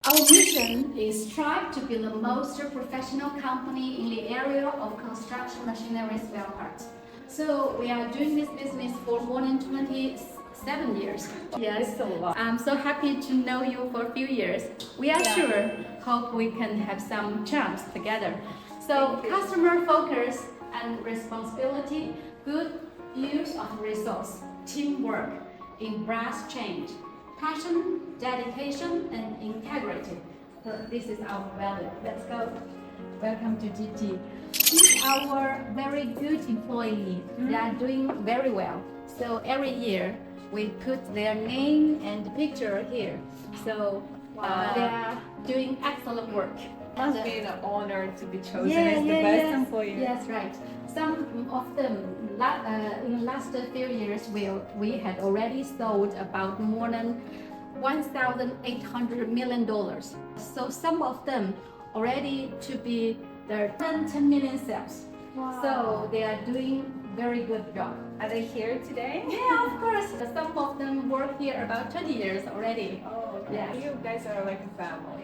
Our mission is strive to be the most professional company in the area of construction machinery spare parts. So we are doing this business for more than 27 years. Yes, It's a lot. I'm so happy to know you for a few years. We are sure hope we can have some chance together. So customer focus and responsibility, good use of resource, teamwork, embrace change, passion, dedication, and integrity. So this is our value. Let's go. Welcome to GT. He's our very good employee. They are doing very well. So every year we put their name and picture here. So they are doing excellent work. Must be an honor to be chosen as the best employee. Yes, right. Some of them in the last few years we had already sold about more than $1,800 million. So some of them already to be their 10 million sales. Wow. So they are doing very good job. Are they here today? Yeah, of course. Some of them work here about 20 years already. Oh, okay. Yeah. You guys are like a family.